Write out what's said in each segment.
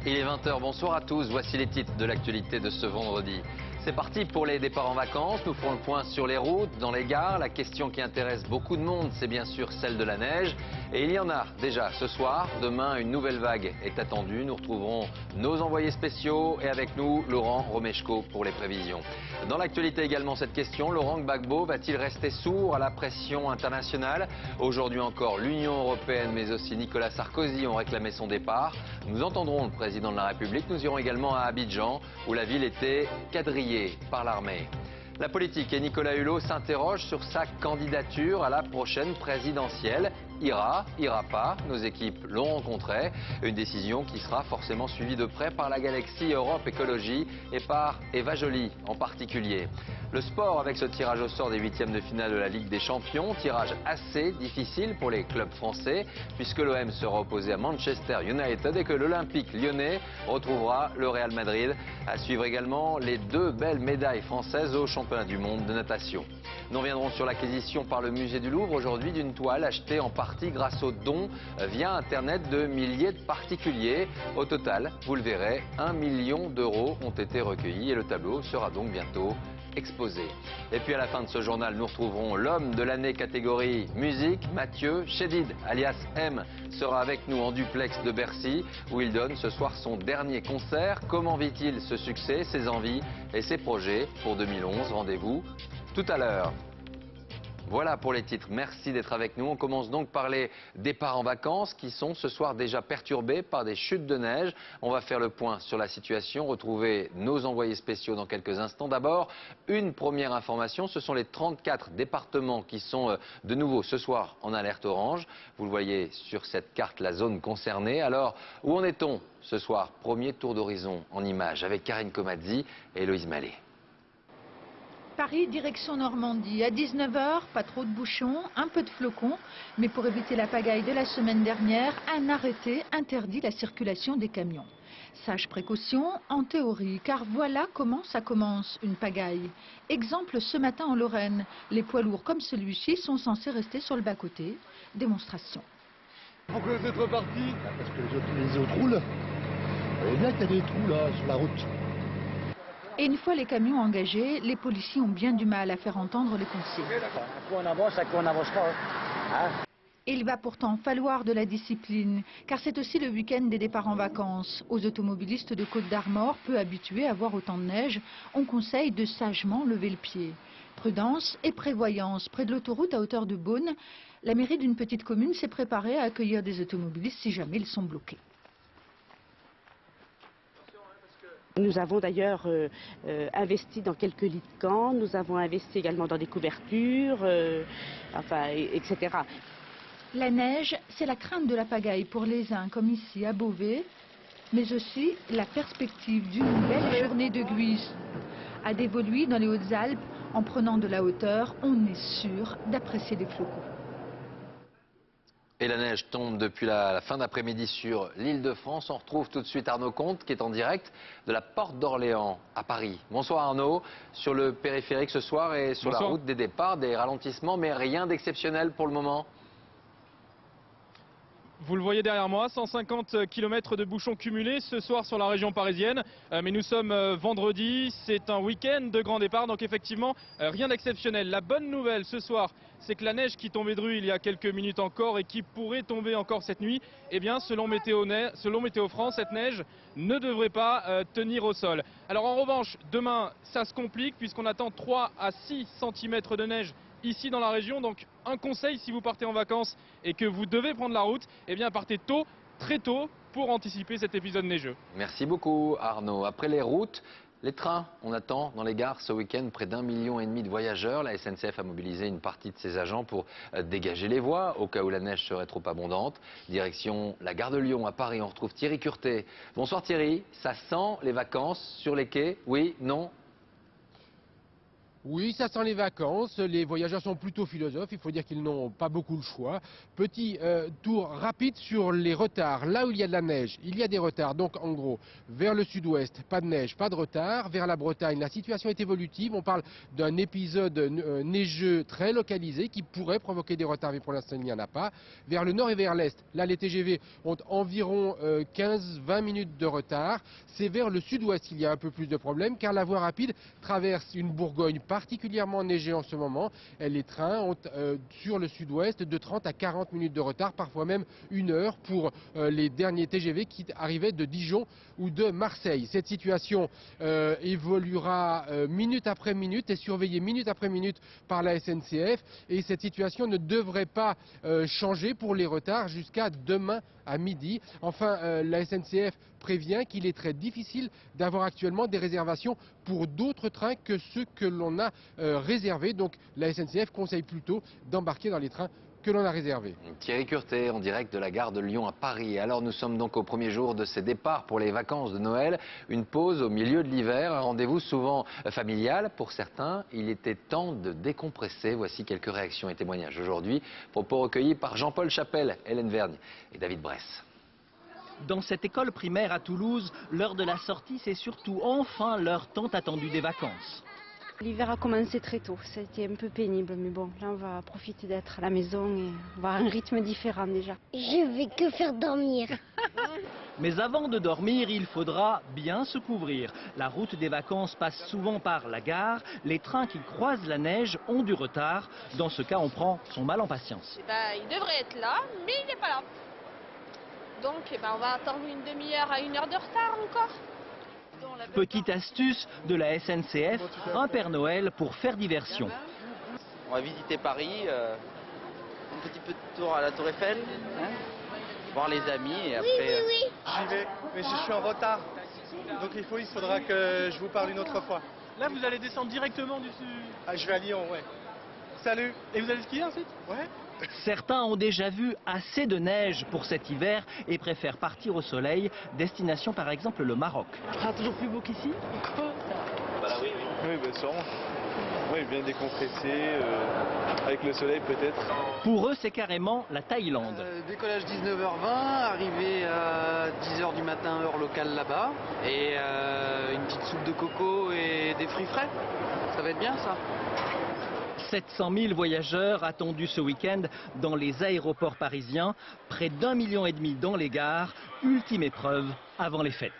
Il est 20h, bonsoir à tous, voici les titres de l'actualité de ce vendredi. C'est parti pour les départs en vacances, nous ferons le point sur les routes, dans les gares. La question qui intéresse beaucoup de monde, c'est bien sûr celle de la neige. Et il y en a déjà ce soir, demain une nouvelle vague est attendue. Nous retrouverons nos envoyés spéciaux et avec nous Laurent Romeshko pour les prévisions. Dans l'actualité également cette question, Laurent Gbagbo va-t-il rester sourd à la pression internationale? Aujourd'hui encore, l'Union européenne mais aussi Nicolas Sarkozy ont réclamé son départ. Nous entendrons le président de la République. Nous irons également à Abidjan où la ville était quadrillée par l'armée. La politique et Nicolas Hulot s'interrogent sur sa candidature à la prochaine présidentielle. Ira pas, nos équipes l'ont rencontré. Une décision qui sera forcément suivie de près par la Galaxie Europe Écologie et par Eva Joly en particulier. Le sport avec ce tirage au sort des huitièmes de finale de la Ligue des Champions. Tirage assez difficile pour les clubs français puisque l'OM sera opposé à Manchester United et que l'Olympique lyonnais retrouvera le Real Madrid. À suivre également les deux belles médailles françaises au championnat du monde de natation. Nous reviendrons sur l'acquisition par le musée du Louvre aujourd'hui d'une toile achetée en partie grâce aux dons via Internet de milliers de particuliers. Au total, vous le verrez, 1 million d'euros ont été recueillis et le tableau sera donc bientôt exposé. Et puis à la fin de ce journal, nous retrouverons l'homme de l'année catégorie musique, Mathieu Chédid, alias M, sera avec nous en duplex de Bercy, où il donne ce soir son dernier concert. Comment vit-il ce succès, ses envies et ses projets pour 2011? Rendez-vous tout à l'heure. Voilà pour les titres, merci d'être avec nous. On commence donc par les départs en vacances qui sont ce soir déjà perturbés par des chutes de neige. On va faire le point sur la situation, retrouver nos envoyés spéciaux dans quelques instants. D'abord, une première information, ce sont les 34 départements qui sont de nouveau ce soir en alerte orange. Vous le voyez sur cette carte, la zone concernée. Alors, où en est-on ce soir? Premier tour d'horizon en images avec Karine Comazzi et Héloïse Mallet. Paris, direction Normandie. À 19h, pas trop de bouchons, un peu de flocons. Mais pour éviter la pagaille de la semaine dernière, un arrêté interdit la circulation des camions. Sage précaution, en théorie, car voilà comment ça commence, une pagaille. Exemple ce matin en Lorraine. Les poids lourds comme celui-ci sont censés rester sur le bas-côté. Démonstration. Pourquoi vous êtes reparti? Parce que les autres roulent. Vous voyez bien qu'il y a des trous là sur la route. Et une fois les camions engagés, les policiers ont bien du mal à faire entendre les consignes. Un coup on avance, un coup on n'avance pas. Hein? Il va pourtant falloir de la discipline, car c'est aussi le week-end des départs en vacances. Aux automobilistes de Côte d'Armor, peu habitués à voir autant de neige, on conseille de sagement lever le pied. Prudence et prévoyance. Près de l'autoroute à hauteur de Beaune, la mairie d'une petite commune s'est préparée à accueillir des automobilistes si jamais ils sont bloqués. Nous avons d'ailleurs investi dans quelques lits de camp, nous avons investi également dans des couvertures, etc. La neige, c'est la crainte de la pagaille pour les uns, comme ici à Beauvais, mais aussi la perspective d'une belle journée de gluise. À Dévoluy, dans les Hautes-Alpes, en prenant de la hauteur, on est sûr d'apprécier des flocons. Et la neige tombe depuis la fin d'après-midi sur l'île de France. On retrouve tout de suite Arnaud Comte qui est en direct de la Porte d'Orléans à Paris. Bonsoir Arnaud. Sur le périphérique ce soir et sur la route des départs, des ralentissements, mais rien d'exceptionnel pour le moment. Vous le voyez derrière moi, 150 km de bouchons cumulés ce soir sur la région parisienne. Mais nous sommes vendredi, c'est un week-end de grand départ, donc effectivement rien d'exceptionnel. La bonne nouvelle ce soir, c'est que la neige qui tombait de rue il y a quelques minutes encore et qui pourrait tomber encore cette nuit, eh bien selon Météo France, cette neige ne devrait pas tenir au sol. Alors en revanche, demain ça se complique puisqu'on attend 3 à 6 cm de neige ici dans la région. Donc un conseil, si vous partez en vacances et que vous devez prendre la route, eh bien partez tôt, très tôt, pour anticiper cet épisode neigeux. Merci beaucoup Arnaud. Après les routes, les trains, on attend dans les gares ce week-end près d'1,5 million de voyageurs. La SNCF a mobilisé une partie de ses agents pour dégager les voies au cas où la neige serait trop abondante. Direction la gare de Lyon à Paris, on retrouve Thierry Curtet. Bonsoir Thierry, ça sent les vacances sur les quais? Oui, non? Oui, ça sent les vacances. Les voyageurs sont plutôt philosophes. Il faut dire qu'ils n'ont pas beaucoup le choix. Petit tour rapide sur les retards. Là où il y a de la neige, il y a des retards. Donc en gros, vers le sud-ouest, pas de neige, pas de retard. Vers la Bretagne, la situation est évolutive. On parle d'un épisode neigeux très localisé qui pourrait provoquer des retards, mais pour l'instant il n'y en a pas. Vers le nord et vers l'est, là les TGV ont environ 15-20 minutes de retard. C'est vers le sud-ouest qu'il y a un peu plus de problèmes, car la voie rapide traverse une Bourgogne particulièrement enneigée en ce moment. Les trains ont sur le sud-ouest de 30 à 40 minutes de retard, parfois même 1 heure pour les derniers TGV qui arrivaient de Dijon ou de Marseille. Cette situation évoluera minute après minute, est surveillée minute après minute par la SNCF, et cette situation ne devrait pas changer pour les retards jusqu'à demain à midi. Enfin, la SNCF prévient qu'il est très difficile d'avoir actuellement des réservations pour d'autres trains que ceux que l'on a réservés. Donc la SNCF conseille plutôt d'embarquer dans les trains que l'on a réservés. Thierry Curtet en direct de la gare de Lyon à Paris. Alors nous sommes donc au premier jour de ces départs pour les vacances de Noël. Une pause au milieu de l'hiver, un rendez-vous souvent familial pour certains. Il était temps de décompresser. Voici quelques réactions et témoignages aujourd'hui. Propos recueillis par Jean-Paul Chapelle, Hélène Vergne et David Bress. Dans cette école primaire à Toulouse, l'heure de la sortie, c'est surtout enfin l'heure tant attendue des vacances. L'hiver a commencé très tôt, ça a été un peu pénible, mais bon, là on va profiter d'être à la maison et avoir un rythme différent déjà. Je vais que faire dormir. Mais avant de dormir, il faudra bien se couvrir. La route des vacances passe souvent par la gare. Les trains qui croisent la neige ont du retard. Dans ce cas, on prend son mal en patience. Il devrait être là, mais il n'est pas là. Donc on va attendre une demi-heure à 1 heure de retard encore. Petite astuce de la SNCF, un Père Noël pour faire diversion. On va visiter Paris, un petit peu de tour à la Tour Eiffel, voir les amis et après... Oui. J'y vais, mais je suis en retard. Donc il faudra que je vous parle une autre fois. Là, vous allez descendre directement du sud. Ah, je vais à Lyon, ouais. Salut. Et vous allez skier ensuite? Ouais. Certains ont déjà vu assez de neige pour cet hiver et préfèrent partir au soleil, destination par exemple le Maroc. Ah, toujours plus beau qu'ici? Bah là, oui. Oui, bien sûrement. Oui, bien décompressé, avec le soleil peut-être. Pour eux, c'est carrément la Thaïlande. Décollage 19h20, arrivé à 10h du matin, heure locale là-bas. Et une petite soupe de coco et des fruits frais. Ça va être bien ça. 700 000 voyageurs attendus ce week-end dans les aéroports parisiens, près d'1,5 million dans les gares, ultime épreuve avant les fêtes.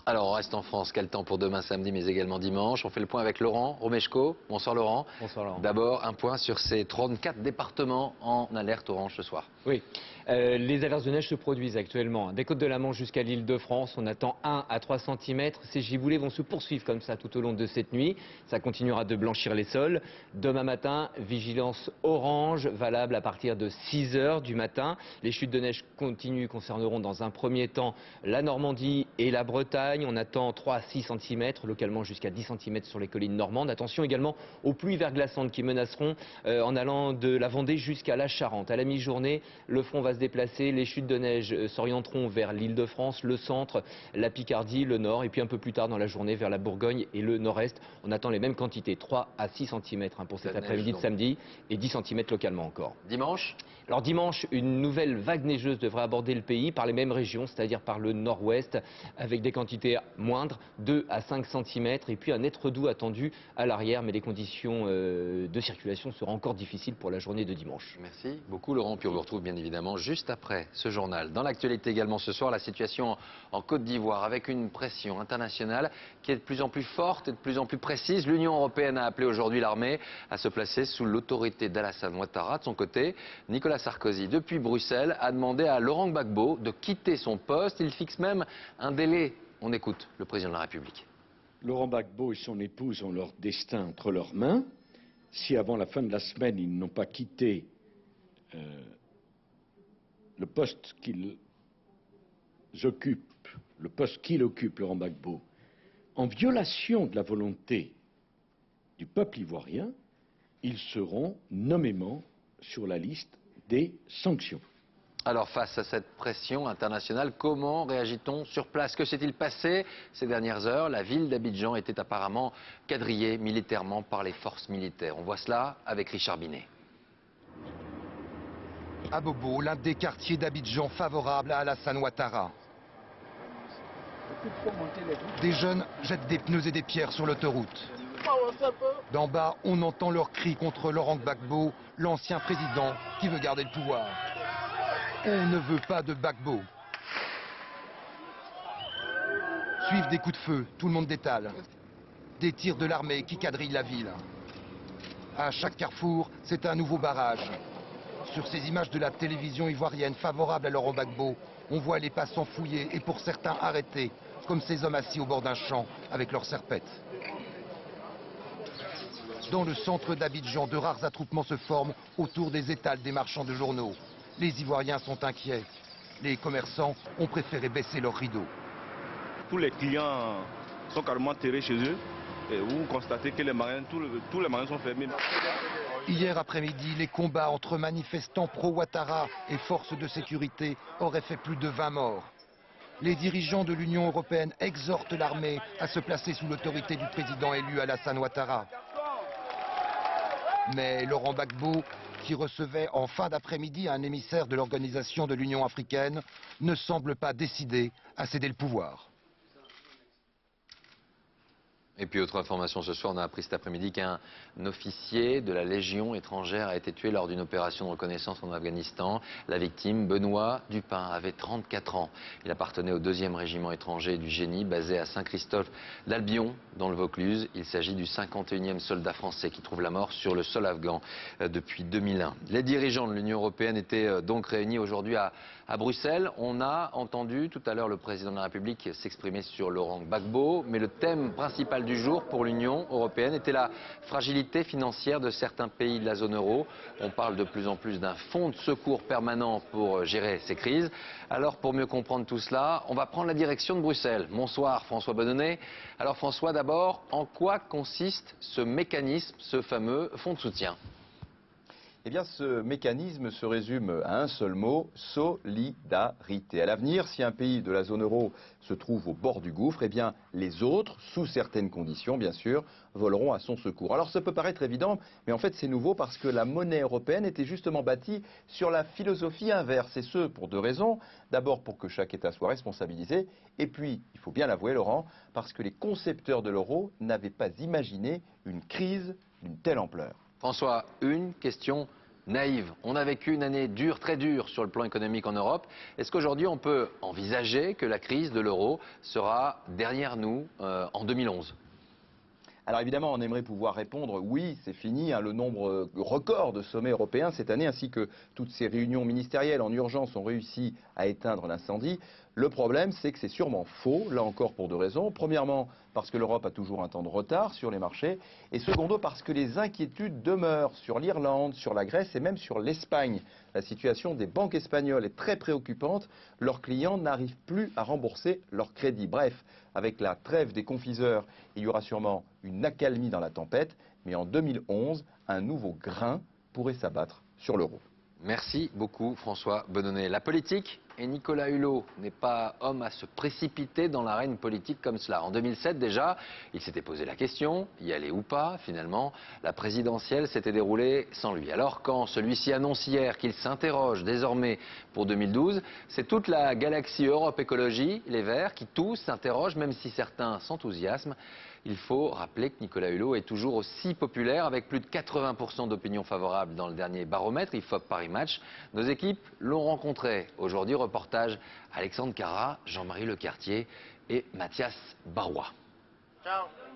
Alors on reste en France, quel temps pour demain samedi mais également dimanche. On fait le point avec Laurent Romeshko. Bonsoir Laurent. Bonsoir Laurent. D'abord un point sur ces 34 départements en alerte orange ce soir. Oui, les averses de neige se produisent actuellement. Des côtes de la Manche jusqu'à l'Île-de-France, on attend 1 à 3 cm. Ces giboulées vont se poursuivre comme ça tout au long de cette nuit. Ça continuera de blanchir les sols. Demain matin, vigilance orange valable à partir de 6 h du matin. Les chutes de neige continues concerneront dans un premier temps la Normandie et la Bretagne. On attend 3 à 6 cm, localement jusqu'à 10 cm sur les collines normandes. Attention également aux pluies verglaçantes qui menaceront en allant de la Vendée jusqu'à la Charente. À la mi-journée, le front va se déplacer, les chutes de neige s'orienteront vers l'Île-de-France, le centre, la Picardie, le nord, et puis un peu plus tard dans la journée vers la Bourgogne et le nord-est. On attend les mêmes quantités, 3 à 6 cm pour cet après-midi de samedi et 10 cm localement encore. Dimanche? Alors dimanche, une nouvelle vague neigeuse devrait aborder le pays par les mêmes régions, c'est-à-dire par le nord-ouest, avec des quantités moindres, 2 à 5 cm, et puis un net redout attendu à l'arrière, mais les conditions de circulation seront encore difficiles pour la journée de dimanche. Merci beaucoup Laurent, puis on vous retrouve bien évidemment juste après ce journal. Dans l'actualité également ce soir, la situation en Côte d'Ivoire avec une pression internationale qui est de plus en plus forte et de plus en plus précise. L'Union européenne a appelé aujourd'hui l'armée à se placer sous l'autorité d'Alassane Ouattara. De son côté, Nicolas Sarkozy, depuis Bruxelles, a demandé à Laurent Gbagbo de quitter son poste. Il fixe même un délai. On écoute le président de la République. Laurent Gbagbo et son épouse ont leur destin entre leurs mains. Si avant la fin de la semaine, ils n'ont pas quitté le poste qu'il occupe, Laurent Gbagbo, en violation de la volonté du peuple ivoirien, ils seront nommément sur la liste des sanctions. Alors face à cette pression internationale, comment réagit-on sur place? Que s'est-il passé ces dernières heures? La ville d'Abidjan était apparemment quadrillée militairement par les forces militaires. On voit cela avec Richard Binet. Abobo, l'un des quartiers d'Abidjan favorables à Alassane Ouattara. Des jeunes jettent des pneus et des pierres sur l'autoroute. D'en bas, on entend leurs cris contre Laurent Gbagbo, l'ancien président qui veut garder le pouvoir. On ne veut pas de Gbagbo. Suivent des coups de feu, tout le monde détale. Des tirs de l'armée qui quadrillent la ville. À chaque carrefour, c'est un nouveau barrage. Sur ces images de la télévision ivoirienne favorable à Laurent Gbagbo, on voit les passants fouillés et pour certains arrêtés, comme ces hommes assis au bord d'un champ avec leurs serpettes. Dans le centre d'Abidjan, de rares attroupements se forment autour des étals des marchands de journaux. Les Ivoiriens sont inquiets. Les commerçants ont préféré baisser leurs rideaux. Tous les clients sont carrément terrés chez eux. Et vous constatez que tous les magasins sont fermés. Hier après-midi, les combats entre manifestants pro-Ouattara et forces de sécurité auraient fait plus de 20 morts. Les dirigeants de l'Union européenne exhortent l'armée à se placer sous l'autorité du président élu Alassane Ouattara. Mais Laurent Gbagbo, qui recevait en fin d'après-midi un émissaire de l'Organisation de l'Union africaine, ne semble pas décidé à céder le pouvoir. Et puis autre information ce soir, on a appris cet après-midi qu'un officier de la Légion étrangère a été tué lors d'une opération de reconnaissance en Afghanistan. La victime, Benoît Dupin, avait 34 ans. Il appartenait au 2e régiment étranger du génie basé à Saint-Christophe d'Albion dans le Vaucluse. Il s'agit du 51e soldat français qui trouve la mort sur le sol afghan depuis 2001. Les dirigeants de l'Union européenne étaient donc réunis aujourd'hui à Bruxelles. On a entendu tout à l'heure le président de la République s'exprimer sur Laurent Gbagbo, mais le thème principal du jour pour l'Union européenne était la fragilité financière de certains pays de la zone euro. On parle de plus en plus d'un fonds de secours permanent pour gérer ces crises. Alors pour mieux comprendre tout cela, on va prendre la direction de Bruxelles. Bonsoir François Bonnenet. Alors François, d'abord, en quoi consiste ce mécanisme, ce fameux fonds de soutien ? Eh bien, ce mécanisme se résume à un seul mot, solidarité. À l'avenir, si un pays de la zone euro se trouve au bord du gouffre, eh bien, les autres, sous certaines conditions, bien sûr, voleront à son secours. Alors, ça peut paraître évident, mais en fait, c'est nouveau parce que la monnaie européenne était justement bâtie sur la philosophie inverse. Et ce, pour deux raisons. D'abord, pour que chaque État soit responsabilisé. Et puis, il faut bien l'avouer, Laurent, parce que les concepteurs de l'euro n'avaient pas imaginé une crise d'une telle ampleur. François, une question naïve. On a vécu une année dure, très dure sur le plan économique en Europe. Est-ce qu'aujourd'hui on peut envisager que la crise de l'euro sera derrière nous en 2011 ? Alors évidemment, on aimerait pouvoir répondre oui, c'est fini, le nombre record de sommets européens cette année, ainsi que toutes ces réunions ministérielles en urgence ont réussi à éteindre l'incendie. Le problème, c'est que c'est sûrement faux, là encore pour deux raisons. Premièrement, parce que l'Europe a toujours un temps de retard sur les marchés. Et secondo, parce que les inquiétudes demeurent sur l'Irlande, sur la Grèce et même sur l'Espagne. La situation des banques espagnoles est très préoccupante. Leurs clients n'arrivent plus à rembourser leur crédit. Bref, avec la trêve des confiseurs, il y aura sûrement une accalmie dans la tempête. Mais en 2011, un nouveau grain pourrait s'abattre sur l'euro. Merci beaucoup François Bonnenet. La politique, et Nicolas Hulot n'est pas homme à se précipiter dans l'arène politique comme cela. En 2007 déjà, il s'était posé la question, y aller ou pas. Finalement, la présidentielle s'était déroulée sans lui. Alors quand celui-ci annonce hier qu'il s'interroge désormais pour 2012, c'est toute la galaxie Europe Écologie, les Verts, qui tous s'interrogent, même si certains s'enthousiasment. Il faut rappeler que Nicolas Hulot est toujours aussi populaire, avec plus de 80% d'opinion favorable dans le dernier baromètre IFOP Paris Match. Nos équipes l'ont rencontré. Aujourd'hui, reportage Alexandre Carra, Jean-Marie Lecartier et Mathias Barois.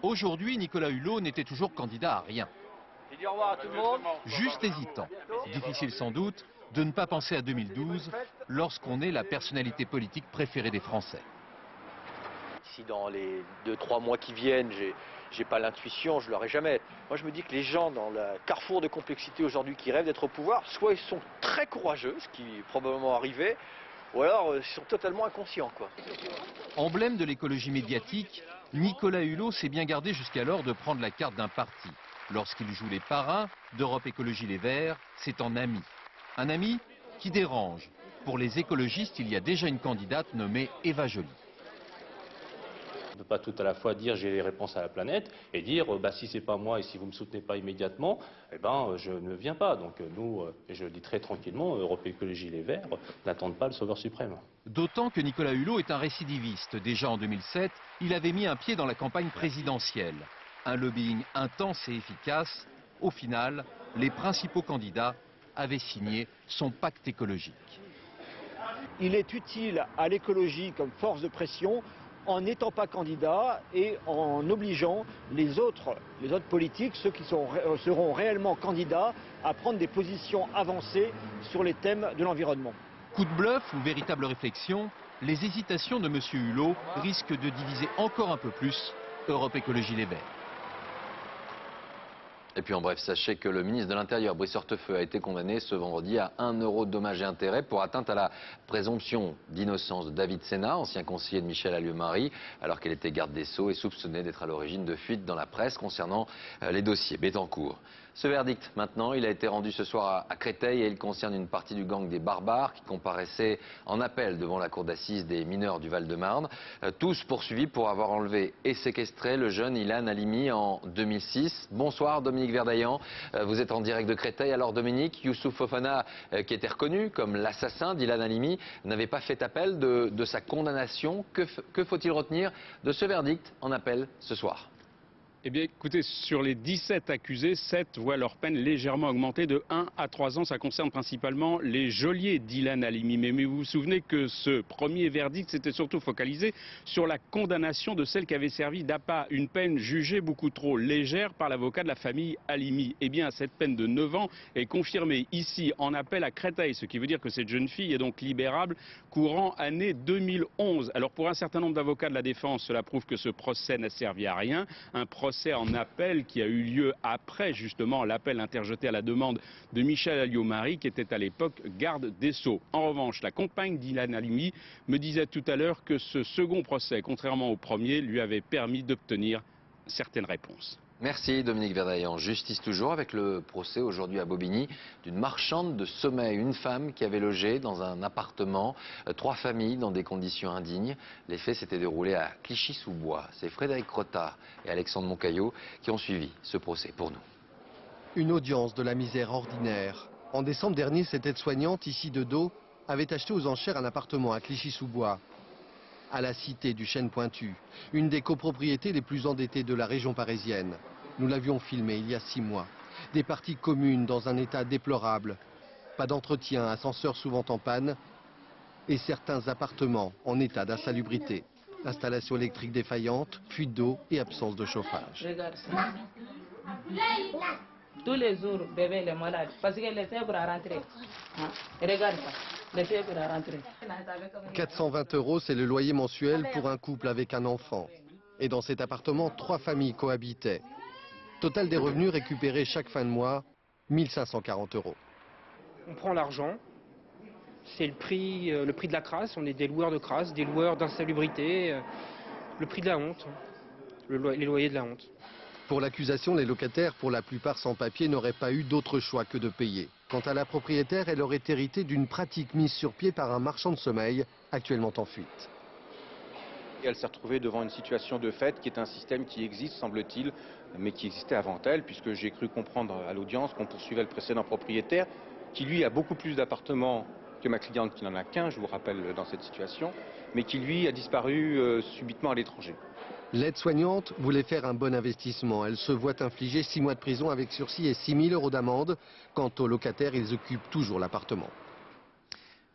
Aujourd'hui, Nicolas Hulot n'était toujours candidat à rien. J'ai dit au revoir à tout le monde. Juste hésitant. Difficile sans doute de ne pas penser à 2012 lorsqu'on est la personnalité politique préférée des Français. Si dans les 2-3 mois qui viennent, j'ai pas l'intuition, je l'aurai jamais. Moi, je me dis que les gens dans le carrefour de complexité aujourd'hui qui rêvent d'être au pouvoir, soit ils sont très courageux, ce qui est probablement arrivé, ou alors ils sont totalement inconscients, quoi. Emblème de l'écologie médiatique, Nicolas Hulot s'est bien gardé jusqu'alors de prendre la carte d'un parti. Lorsqu'il joue les parrains d'Europe Écologie Les Verts, c'est en ami. Un ami qui dérange, Pour les écologistes, il y a déjà une candidate nommée Eva Joly. On ne peut pas tout à la fois dire j'ai les réponses à la planète et dire si c'est pas moi et si vous ne me soutenez pas immédiatement, je ne viens pas. Donc nous, et je le dis très tranquillement, Europe Écologie Les Verts n'attendent pas le sauveur suprême. D'autant que Nicolas Hulot est un récidiviste. Déjà en 2007, il avait mis un pied dans la campagne présidentielle. Un lobbying intense et efficace. Au final, les principaux candidats avaient signé son pacte écologique. Il est utile à l'écologie comme force de pression en n'étant pas candidat et en obligeant les autres politiques, ceux qui seront réellement candidats, à prendre des positions avancées sur les thèmes de l'environnement. Coup de bluff ou véritable réflexion, les hésitations de M. Hulot risquent de diviser encore un peu plus Europe Écologie Les Verts. Et puis en bref, sachez que le ministre de l'Intérieur, Brice Hortefeux, a été condamné ce vendredi à 1 € de dommages et intérêts pour atteinte à la présomption d'innocence de David Sena, ancien conseiller de Michèle Alliot-Marie, alors qu'elle était garde des Sceaux et soupçonnée d'être à l'origine de fuites dans la presse concernant les dossiers Bettencourt. Ce verdict, maintenant, il a été rendu ce soir à Créteil et il concerne une partie du gang des barbares qui comparaissait en appel devant la cour d'assises des mineurs du Val-de-Marne. Tous poursuivis pour avoir enlevé et séquestré le jeune Ilan Halimi en 2006. Bonsoir Dominique Verdaillan, vous êtes en direct de Créteil. Alors Dominique, Youssouf Fofana, qui était reconnu comme l'assassin d'Ilan Halimi, n'avait pas fait appel de sa condamnation. Que faut-il retenir de ce verdict en appel ce soir ? Eh bien, écoutez, sur les 17 accusés, 7 voient leur peine légèrement augmenter de 1 à 3 ans. Ça concerne principalement les geôliers d'Ilan Halimi. Mais vous vous souvenez que ce premier verdict s'était surtout focalisé sur la condamnation de celle qui avait servi d'appât, une peine jugée beaucoup trop légère par l'avocat de la famille Halimi. Eh bien, cette peine de 9 ans est confirmée ici en appel à Créteil, ce qui veut dire que cette jeune fille est donc libérable courant année 2011. Alors, pour un certain nombre d'avocats de la défense, cela prouve que ce procès n'a servi à rien. Un procès en appel qui a eu lieu après justement l'appel interjeté à la demande de Michèle Alliot-Marie qui était à l'époque garde des Sceaux. En revanche, la compagne d'Ilan Halimi me disait tout à l'heure que ce second procès, contrairement au premier, lui avait permis d'obtenir certaines réponses. Merci Dominique Verdaillan. Justice toujours avec le procès aujourd'hui à Bobigny d'une marchande de sommeil, une femme qui avait logé dans un appartement, 3 familles dans des conditions indignes. Les faits s'étaient déroulés à Clichy-sous-Bois. C'est Frédéric Crottard et Alexandre Moncaillot qui ont suivi ce procès pour nous. Une audience de la misère ordinaire. En décembre dernier, cette aide-soignante, ici de dos, avait acheté aux enchères un appartement à Clichy-sous-Bois, à la cité du Chêne-Pointu, une des copropriétés les plus endettées de la région parisienne. Nous l'avions filmé il y a 6 mois. Des parties communes dans un état déplorable. Pas d'entretien, ascenseur souvent en panne et certains appartements en état d'insalubrité. Installation électrique défaillante, fuite d'eau et absence de chauffage. Regarde ça. Tous les jours, bébé est malade parce que les fèvres à rentrer. Regarde ça. 420 €, c'est le loyer mensuel pour un couple avec un enfant. Et dans cet appartement, 3 familles cohabitaient. Total des revenus récupérés chaque fin de mois, 1 540 €. On prend l'argent, c'est le prix de la crasse, on est des loueurs de crasse, des loueurs d'insalubrité, le prix de la honte, les loyers de la honte. Pour l'accusation, les locataires, pour la plupart sans papier, n'auraient pas eu d'autre choix que de payer. Quant à la propriétaire, elle aurait hérité d'une pratique mise sur pied par un marchand de sommeil, actuellement en fuite. Elle s'est retrouvée devant une situation de fait qui est un système qui existe, semble-t-il, mais qui existait avant elle, puisque j'ai cru comprendre à l'audience qu'on poursuivait le précédent propriétaire, qui lui a beaucoup plus d'appartements que ma cliente qui n'en a qu'un, je vous rappelle, dans cette situation, mais qui lui a disparu subitement à l'étranger. L'aide-soignante voulait faire un bon investissement. Elle se voit infliger 6 mois de prison avec sursis et 6 000 € d'amende. Quant aux locataires, ils occupent toujours l'appartement.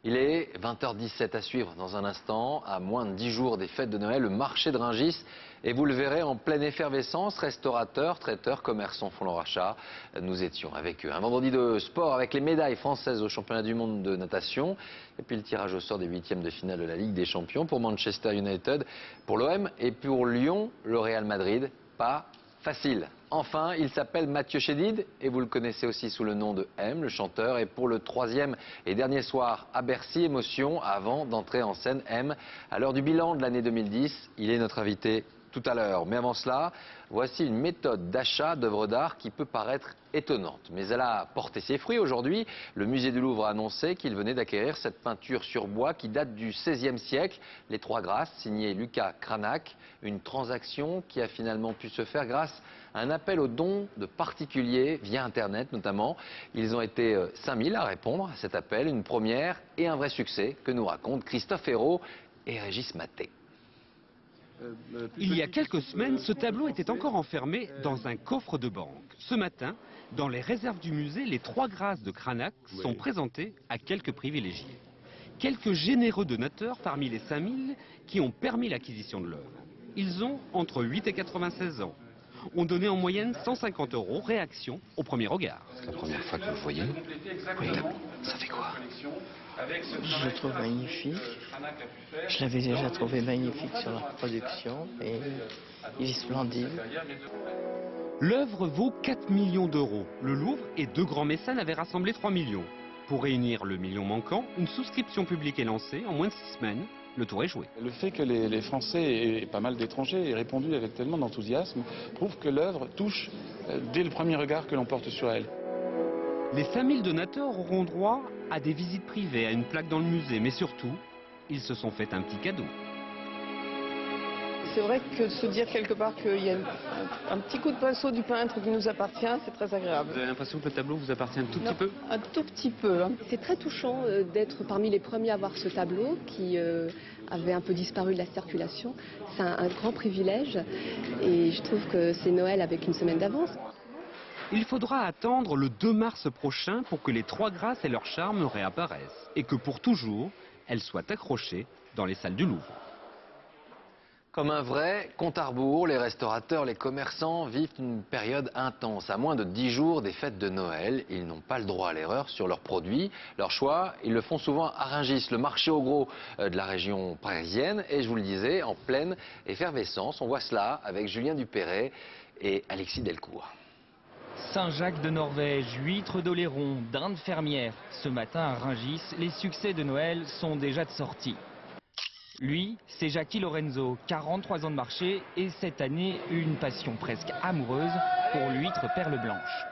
Il est 20h17 à suivre dans un instant, à moins de 10 jours des fêtes de Noël, le marché de Rungis. Et vous le verrez en pleine effervescence, restaurateurs, traiteurs, commerçants font leur achat. Nous étions avec eux. Un vendredi de sport avec les médailles françaises au championnat du monde de natation. Et puis le tirage au sort des 8e de finale de la Ligue des Champions pour Manchester United, pour l'OM et pour Lyon, le Real Madrid. Pas facile. Enfin, il s'appelle Mathieu Chédid et vous le connaissez aussi sous le nom de M, le chanteur. Et pour le 3e et dernier soir à Bercy, émotion avant d'entrer en scène. M, à l'heure du bilan de l'année 2010, il est notre invité tout à l'heure. Mais avant cela, voici une méthode d'achat d'œuvres d'art qui peut paraître étonnante. Mais elle a porté ses fruits aujourd'hui. Le musée du Louvre a annoncé qu'il venait d'acquérir cette peinture sur bois qui date du XVIe siècle, Les Trois Grâces, signée Lucas Cranach. Une transaction qui a finalement pu se faire grâce à un appel aux dons de particuliers via Internet notamment. Ils ont été 5000 à répondre à cet appel, une première et un vrai succès que nous racontent Christophe Hérault et Régis Maté. Il y a quelques semaines, ce tableau était encore enfermé dans un coffre de banque. Ce matin, dans les réserves du musée, les Trois Grâces de Cranach sont présentées à quelques privilégiés. Quelques généreux donateurs parmi les 5000 qui ont permis l'acquisition de l'œuvre. Ils ont entre 8 et 96 ans. On donnait en moyenne 150 €, réaction au premier regard. C'est la première fois que vous le voyez. Oui, ça fait quoi? Je le trouve magnifique. Je l'avais déjà trouvé magnifique sur leur production et il est splendide. L'œuvre vaut 4 millions d'euros. Le Louvre et deux grands mécènes avaient rassemblé 3 millions. Pour réunir le million manquant, une souscription publique est lancée. En moins de 6 semaines, le tour est joué. Le fait que les Français et pas mal d'étrangers aient répondu avec tellement d'enthousiasme prouve que l'œuvre touche dès le premier regard que l'on porte sur elle. Les 5000 donateurs auront droit à des visites privées, à une plaque dans le musée, mais surtout, ils se sont fait un petit cadeau. C'est vrai que de se dire quelque part qu'il y a un petit coup de pinceau du peintre qui nous appartient, c'est très agréable. Vous avez l'impression que le tableau vous appartient un tout petit peu? Un tout petit peu. Hein. C'est très touchant d'être parmi les premiers à voir ce tableau qui avait un peu disparu de la circulation. C'est un grand privilège et je trouve que c'est Noël avec une semaine d'avance. Il faudra attendre le 2 mars prochain pour que les Trois Grâces et leur charme réapparaissent et que pour toujours, elles soient accrochées dans les salles du Louvre. Comme un vrai compte à rebours, les restaurateurs, les commerçants vivent une période intense. À moins de 10 jours des fêtes de Noël, ils n'ont pas le droit à l'erreur sur leurs produits. Leur choix, ils le font souvent à Rungis, le marché au gros de la région parisienne. Et je vous le disais, en pleine effervescence. On voit cela avec Julien Dupéret et Alexis Delcourt. Saint-Jacques de Norvège, huîtres d'Oléron, dindes fermières. Ce matin à Rungis, les succès de Noël sont déjà de sortie. Lui, c'est Jackie Lorenzo, 43 ans de marché et cette année, une passion presque amoureuse pour l'huître perle blanche.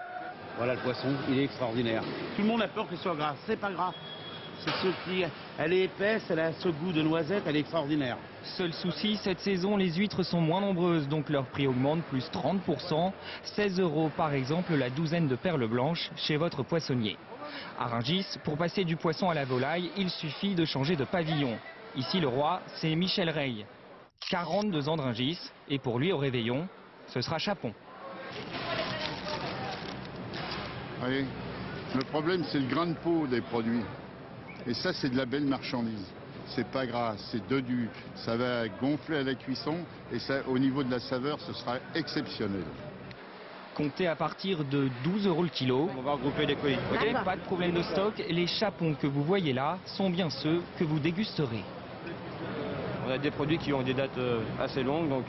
Voilà le poisson, il est extraordinaire. Tout le monde a peur qu'il soit gras, c'est pas gras. C'est ce qui... Elle est épaisse, elle a ce goût de noisette, elle est extraordinaire. Seul souci, cette saison, les huîtres sont moins nombreuses, donc leur prix augmente plus 30%. 16 € par exemple la douzaine de perles blanches chez votre poissonnier. À Rungis, pour passer du poisson à la volaille, il suffit de changer de pavillon. Ici, le roi, c'est Michel Rey, 42 ans de Rungis, et pour lui, au réveillon, ce sera Chapon. Oui, le problème, c'est le grain de peau des produits. Et ça, c'est de la belle marchandise. C'est pas gras, c'est dodu. Ça va gonfler à la cuisson, et ça, au niveau de la saveur, ce sera exceptionnel. Comptez à partir de 12 € le kilo. On va regrouper les colis. Okay, pas de problème de stock. Les chapons que vous voyez là sont bien ceux que vous dégusterez. On a des produits qui ont des dates assez longues, donc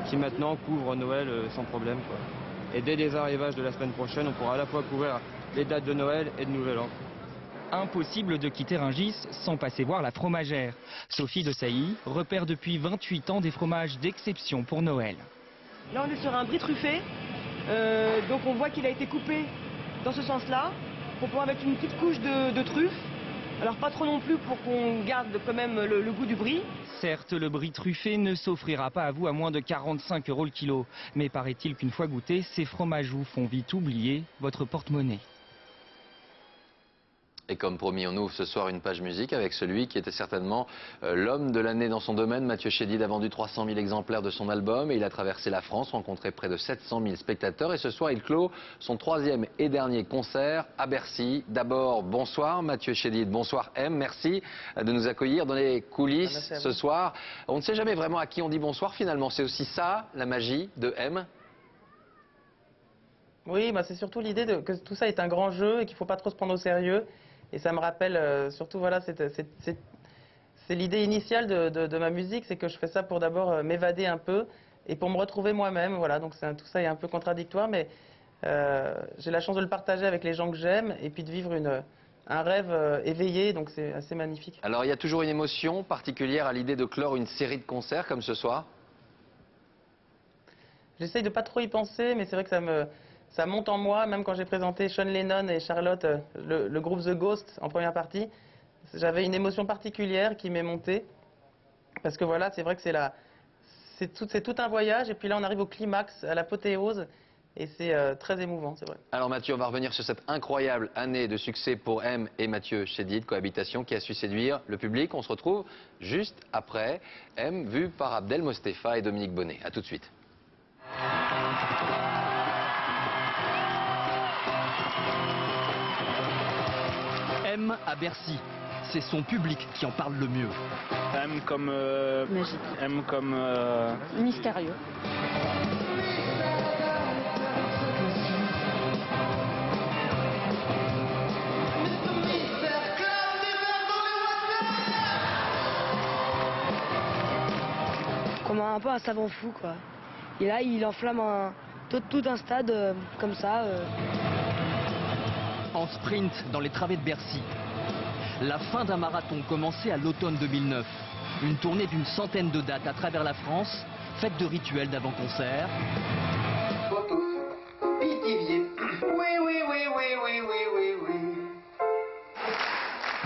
qui maintenant couvrent Noël sans problème, quoi. Et dès les arrivages de la semaine prochaine, on pourra à la fois couvrir les dates de Noël et de Nouvel An. Impossible de quitter Rungis sans passer voir la fromagère. Sophie de Sailly repère depuis 28 ans des fromages d'exception pour Noël. Là, on est sur un brie truffé. Donc on voit qu'il a été coupé dans ce sens-là, pour pouvoir mettre une petite couche de truffe. Alors pas trop non plus pour qu'on garde quand même le goût du brie. Certes, le brie truffé ne s'offrira pas à vous à moins de 45 € le kilo. Mais paraît-il qu'une fois goûté, ces fromages vous font vite oublier votre porte-monnaie. Et comme promis, on ouvre ce soir une page musique avec celui qui était certainement l'homme de l'année dans son domaine. Mathieu Chédid a vendu 300 000 exemplaires de son album et il a traversé la France, rencontré près de 700 000 spectateurs. Et ce soir, il clôt son 3e et dernier concert à Bercy. D'abord, bonsoir Mathieu Chédid, bonsoir M, merci de nous accueillir dans les coulisses ce soir. On ne sait jamais vraiment à qui on dit bonsoir finalement, c'est aussi ça la magie de M. Oui, bah c'est surtout l'idée que tout ça est un grand jeu et qu'il ne faut pas trop se prendre au sérieux. Et ça me rappelle surtout, voilà, c'est l'idée initiale de ma musique, c'est que je fais ça pour d'abord m'évader un peu et pour me retrouver moi-même. Voilà, donc tout ça est un peu contradictoire, mais j'ai la chance de le partager avec les gens que j'aime et puis de vivre un rêve éveillé, donc c'est assez magnifique. Alors il y a toujours une émotion particulière à l'idée de clore une série de concerts comme ce soir? j'essaye de pas trop y penser, mais c'est vrai que ça monte en moi, même quand j'ai présenté Sean Lennon et Charlotte, le groupe The Ghost en première partie, j'avais une émotion particulière qui m'est montée, parce que voilà, c'est vrai que c'est tout un voyage, et puis là on arrive au climax, à l'apothéose, et c'est très émouvant, c'est vrai. Alors Mathieu, on va revenir sur cette incroyable année de succès pour M et Mathieu Chédid, Cohabitation, qui a su séduire le public. On se retrouve juste après M, vu par Abdel Mostefa et Dominique Bonnet. A tout de suite. M à Bercy, c'est son public qui en parle le mieux. M comme... Magique. M comme... Mystérieux. Comme un peu un savant fou, quoi. Et là, il enflamme tout un stade comme ça. En sprint dans les travées de Bercy. La fin d'un marathon commencé à l'automne 2009. Une tournée d'une centaine de dates à travers la France, faite de rituels d'avant-concert.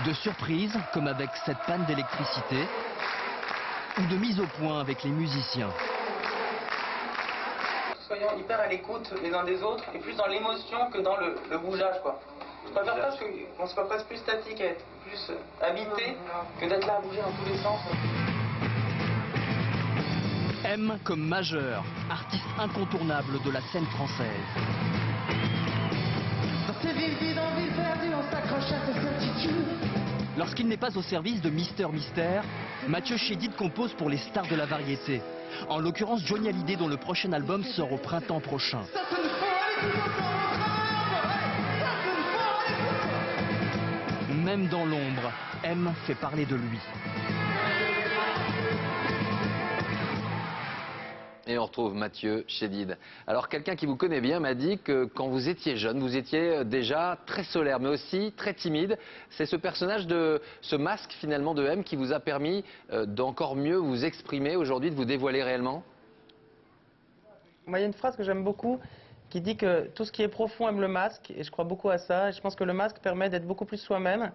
De surprises, comme avec cette panne d'électricité, ou de mise au point avec les musiciens. Soyons hyper à l'écoute les uns des autres, et plus dans l'émotion que dans le bougeage, quoi. Je préfère ça parce qu'on soit presque plus statique, à être plus habité, que d'être là à bouger dans tous les sens. M comme Majeur, artiste incontournable de la scène française. Dans ces villes vides, en ville perdue, on s'accroche à ses certitudes. Lorsqu'il n'est pas au service de Mister Mystère, Mathieu Chédid compose pour les stars de la variété. En l'occurrence Johnny Hallyday, dont le prochain album sort au printemps prochain. Même dans l'ombre, M fait parler de lui. Et on retrouve Mathieu Chédid. Alors quelqu'un qui vous connaît bien m'a dit que quand vous étiez jeune, vous étiez déjà très solaire, mais aussi très timide. C'est ce personnage, ce masque finalement de M qui vous a permis d'encore mieux vous exprimer aujourd'hui, de vous dévoiler réellement? Moi, il y a une phrase que j'aime beaucoup qui dit que tout ce qui est profond aime le masque, et je crois beaucoup à ça. Et je pense que le masque permet d'être beaucoup plus soi-même.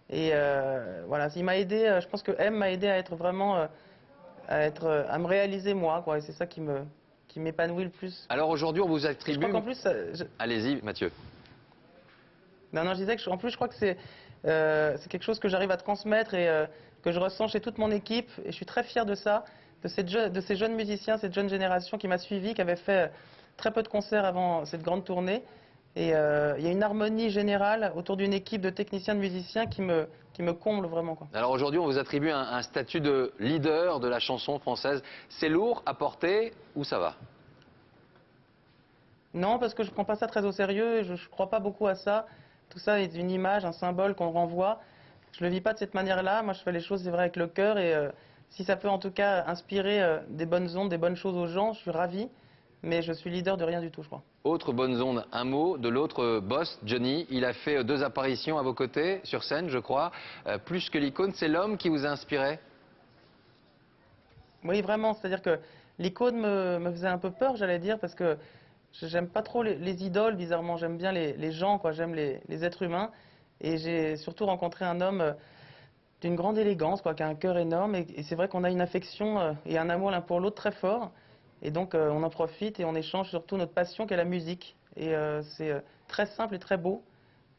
Et voilà, il m'a aidé, je pense que M m'a aidé à être vraiment... à me réaliser moi, quoi, et c'est ça qui m'épanouit le plus. Alors aujourd'hui, on vous attribue... Je crois qu'en plus... Allez-y, Mathieu. Non, je disais que en plus, je crois que c'est quelque chose que j'arrive à transmettre et que je ressens chez toute mon équipe, et je suis très fier de ça, de ces jeunes musiciens, cette jeune génération qui m'a suivi, qui avait fait très peu de concerts avant cette grande tournée. Et il y a une harmonie générale autour d'une équipe de techniciens, de musiciens qui me comble vraiment, quoi. Alors aujourd'hui, on vous attribue un statut de leader de la chanson française. C'est lourd à porter ou ça va? Non, parce que je ne prends pas ça très au sérieux, je ne crois pas beaucoup à ça. Tout ça est une image, un symbole qu'on renvoie. Je ne le vis pas de cette manière-là. Moi, je fais les choses, c'est vrai, avec le cœur. Et si ça peut en tout cas inspirer des bonnes ondes, des bonnes choses aux gens, je suis ravi. Mais je suis leader de rien du tout, je crois. Autre bonne onde, un mot de l'autre boss, Johnny. Il a fait 2 apparitions à vos côtés, sur scène, je crois. Plus que l'icône, c'est l'homme qui vous a inspiré? Oui, vraiment. C'est-à-dire que l'icône me faisait un peu peur, j'allais dire, parce que j'aime pas trop les idoles, bizarrement. J'aime bien les gens, quoi. J'aime les êtres humains. Et j'ai surtout rencontré un homme d'une grande élégance, quoi, qui a un cœur énorme. Et c'est vrai qu'on a une affection et un amour l'un pour l'autre très fort. Et donc on en profite et on échange surtout notre passion qui est la musique. Et c'est très simple et très beau.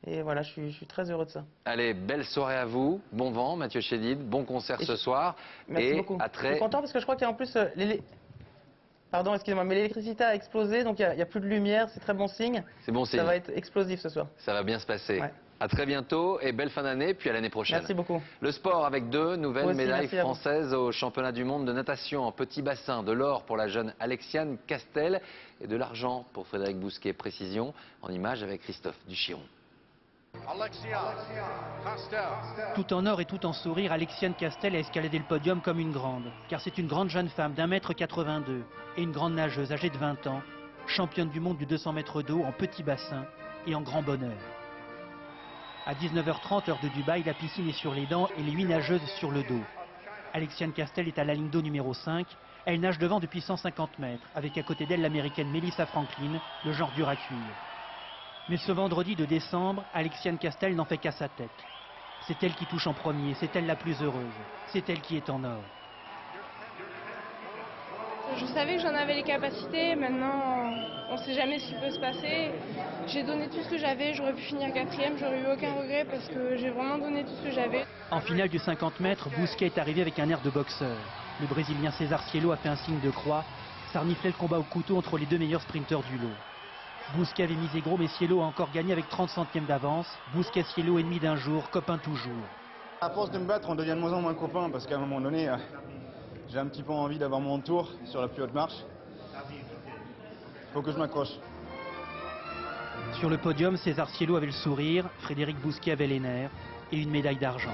Et voilà, je suis très heureux de ça. Allez, belle soirée à vous. Bon vent, Mathieu Chédid. Bon concert ce soir. Merci beaucoup. À très... Je suis content parce que je crois qu'il y a en plus... Pardon, excusez-moi, mais l'électricité a explosé, donc il n'y a plus de lumière. C'est très bon signe. C'est bon signe. Ça va être explosif ce soir. Ça va bien se passer. Ouais. À très bientôt et belle fin d'année, puis à l'année prochaine. Merci beaucoup. Le sport avec 2 nouvelles médailles merci françaises au championnat du monde de natation en petit bassin. De l'or pour la jeune Alexiane Castel et de l'argent pour Frédéric Bousquet. Précision en image avec Christophe Duchiron. Tout en or et tout en sourire, Alexiane Castel a escaladé le podium comme une grande. Car c'est une grande jeune femme d'1,82 m et une grande nageuse âgée de 20 ans, championne du monde du 200 mètres d'eau en petit bassin et en grand bonheur. À 19h30, heure de Dubaï, la piscine est sur les dents et les 8 nageuses sur le dos. Alexiane Castel est à la ligne d'eau numéro 5. Elle nage devant depuis 150 mètres, avec à côté d'elle l'américaine Melissa Franklin, le genre dur à cuire. Mais ce vendredi de décembre, Alexiane Castel n'en fait qu'à sa tête. C'est elle qui touche en premier, c'est elle la plus heureuse, c'est elle qui est en or. Je savais que j'en avais les capacités, maintenant on ne sait jamais ce qui peut se passer. J'ai donné tout ce que j'avais, j'aurais pu finir 4e, j'aurais eu aucun regret parce que j'ai vraiment donné tout ce que j'avais. En finale du 50 mètres, Bousquet est arrivé avec un air de boxeur. Le Brésilien César Cielo a fait un signe de croix. Ça reniflait le combat au couteau entre les deux meilleurs sprinteurs du lot. Bousquet avait misé gros, mais Cielo a encore gagné avec 30 centièmes d'avance. Bousquet-Cielo, ennemi d'un jour, copain toujours. À force de me battre, on devient de moins en moins copains parce qu'à un moment donné, j'ai un petit peu envie d'avoir mon tour sur la plus haute marche. Il faut que je m'accroche. Sur le podium, César Cielo avait le sourire, Frédéric Bousquet avait les nerfs et une médaille d'argent.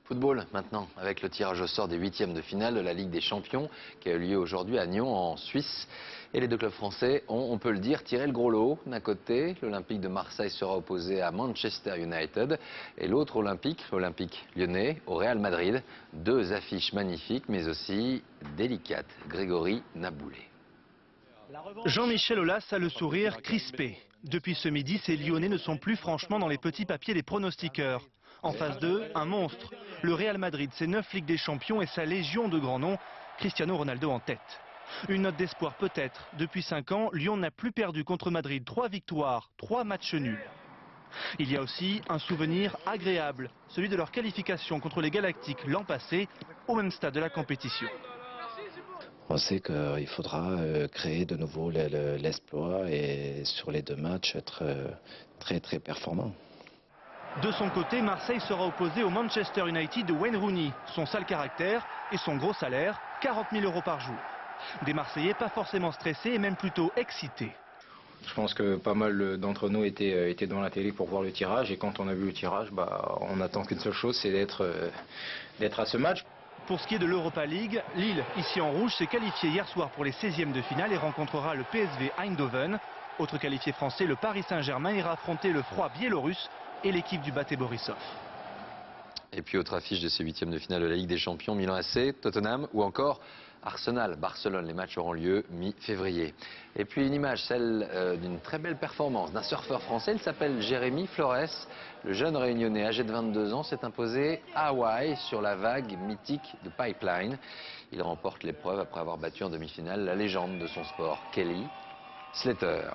Football maintenant, avec le tirage au sort des 8e de finale de la Ligue des Champions qui a eu lieu aujourd'hui à Nyon en Suisse. Et les deux clubs français ont, on peut le dire, tiré le gros lot. D'un côté, l'Olympique de Marseille sera opposé à Manchester United et l'autre l'Olympique lyonnais au Real Madrid. Deux affiches magnifiques mais aussi délicates. Grégory Naboulé. Jean-Michel Aulas a le sourire crispé. Depuis ce midi, ces Lyonnais ne sont plus franchement dans les petits papiers des pronostiqueurs. En face d'eux, un monstre. Le Real Madrid, ses 9 Ligues des Champions et sa légion de grands noms, Cristiano Ronaldo en tête. Une note d'espoir peut-être. Depuis 5 ans, Lyon n'a plus perdu contre Madrid 3 victoires, 3 matchs nuls. Il y a aussi un souvenir agréable, celui de leur qualification contre les Galactiques l'an passé, au même stade de la compétition. On sait qu'il faudra créer de nouveau l'exploit et sur les 2 matchs être très performant. De son côté, Marseille sera opposé au Manchester United de Wayne Rooney. Son sale caractère et son gros salaire, 40 000 € par jour. Des Marseillais pas forcément stressés et même plutôt excités. Je pense que pas mal d'entre nous étaient devant la télé pour voir le tirage. Et quand on a vu le tirage, on n'attend qu'une seule chose, c'est d'être à ce match. Pour ce qui est de l'Europa League, Lille, ici en rouge, s'est qualifié hier soir pour les 16e de finale et rencontrera le PSV Eindhoven. Autre qualifié français, le Paris Saint-Germain ira affronter le froid biélorusse et l'équipe du Bate Borisov. Et puis autre affiche de ces 8e de finale de la Ligue des Champions, Milan AC, Tottenham ou encore Arsenal, Barcelone. Les matchs auront lieu mi-février. Et puis une image, celle d'une très belle performance d'un surfeur français. Il s'appelle Jérémy Flores. Le jeune réunionnais âgé de 22 ans s'est imposé à Hawaï sur la vague mythique de Pipeline. Il remporte l'épreuve après avoir battu en demi-finale la légende de son sport, Kelly Slater.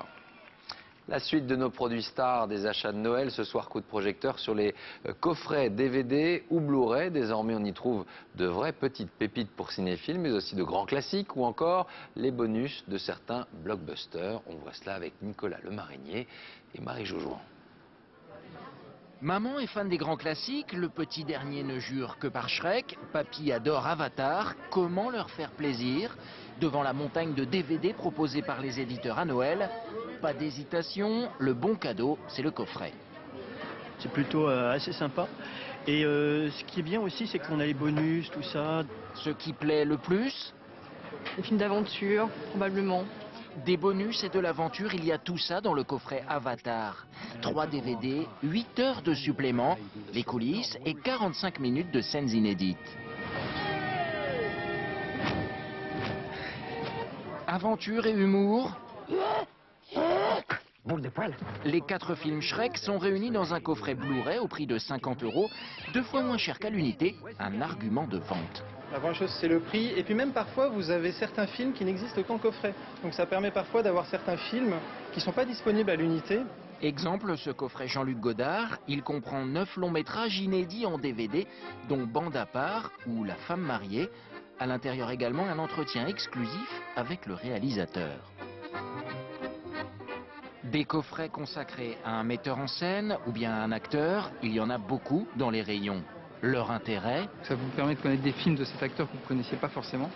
La suite de nos produits stars des achats de Noël. Ce soir, coup de projecteur sur les coffrets DVD ou Blu-ray. Désormais, on y trouve de vraies petites pépites pour cinéphiles, mais aussi de grands classiques ou encore les bonus de certains blockbusters. On voit cela avec Nicolas Lemarinier et Marie Joujouan. Maman est fan des grands classiques, le petit dernier ne jure que par Shrek, papy adore Avatar, comment leur faire plaisir? Devant la montagne de DVD proposée par les éditeurs à Noël, pas d'hésitation, le bon cadeau, c'est le coffret. C'est plutôt assez sympa. Et ce qui est bien aussi, c'est qu'on a les bonus, tout ça. Ce qui plaît le plus? Les films d'aventure, probablement. Des bonus et de l'aventure, il y a tout ça dans le coffret Avatar. 3 DVD, 8 heures de supplément, les coulisses et 45 minutes de scènes inédites. Aventure et humour. Les 4 films Shrek sont réunis dans un coffret Blu-ray au prix de 50 €, 2 fois moins cher qu'à l'unité, un argument de vente. La première chose, c'est le prix. Et puis même parfois, vous avez certains films qui n'existent qu'en coffret. Donc ça permet parfois d'avoir certains films qui ne sont pas disponibles à l'unité. Exemple, ce coffret Jean-Luc Godard, il comprend 9 longs métrages inédits en DVD, dont Bande à part ou La femme mariée. À l'intérieur également, un entretien exclusif avec le réalisateur. Des coffrets consacrés à un metteur en scène ou bien à un acteur, il y en a beaucoup dans les rayons. Leur intérêt? Ça vous permet de connaître des films de cet acteur que vous ne connaissiez pas forcément.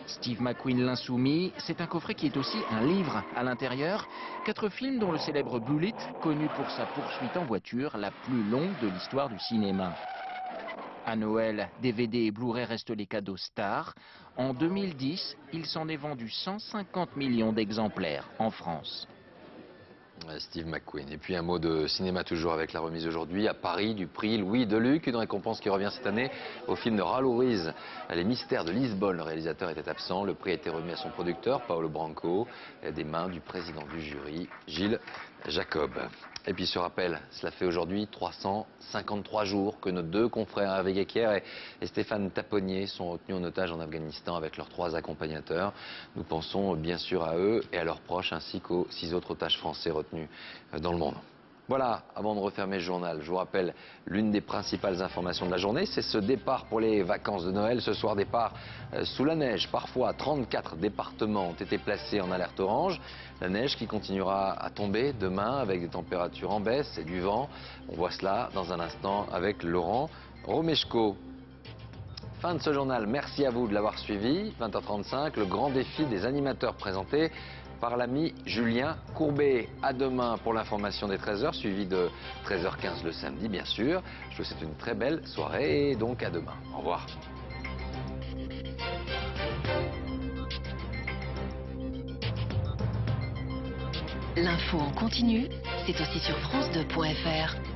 Steve McQueen l'insoumis, c'est un coffret qui est aussi un livre. À l'intérieur, 4 films dont le célèbre Bullitt, connu pour sa poursuite en voiture, la plus longue de l'histoire du cinéma. À Noël, DVD et Blu-ray restent les cadeaux stars. En 2010, il s'en est vendu 150 millions d'exemplaires en France. Steve McQueen. Et puis un mot de cinéma toujours avec la remise aujourd'hui à Paris du prix Louis Deluc, une récompense qui revient cette année au film de Raoul Ruiz, Les Mystères de Lisbonne. Le réalisateur était absent. Le prix a été remis à son producteur, Paolo Branco, des mains du président du jury, Gilles Jacob. Et puis ce rappel, cela fait aujourd'hui 353 jours que nos deux confrères Hervé Guéquière et Stéphane Taponnier sont retenus en otage en Afghanistan avec leurs 3 accompagnateurs. Nous pensons bien sûr à eux et à leurs proches ainsi qu'aux 6 autres otages français retenus dans le monde. Voilà, avant de refermer le journal, je vous rappelle l'une des principales informations de la journée, c'est ce départ pour les vacances de Noël. Ce soir, départ sous la neige. Parfois, 34 départements ont été placés en alerte orange. La neige qui continuera à tomber demain avec des températures en baisse et du vent. On voit cela dans un instant avec Laurent Romeshko. Fin de ce journal, merci à vous de l'avoir suivi. 20h35, le grand défi des animateurs présenté par l'ami Julien Courbet. À demain pour l'information des 13h, suivi de 13h15 le samedi, bien sûr. Je vous souhaite une très belle soirée et donc à demain. Au revoir. L'info en continu, c'est aussi sur France2.fr.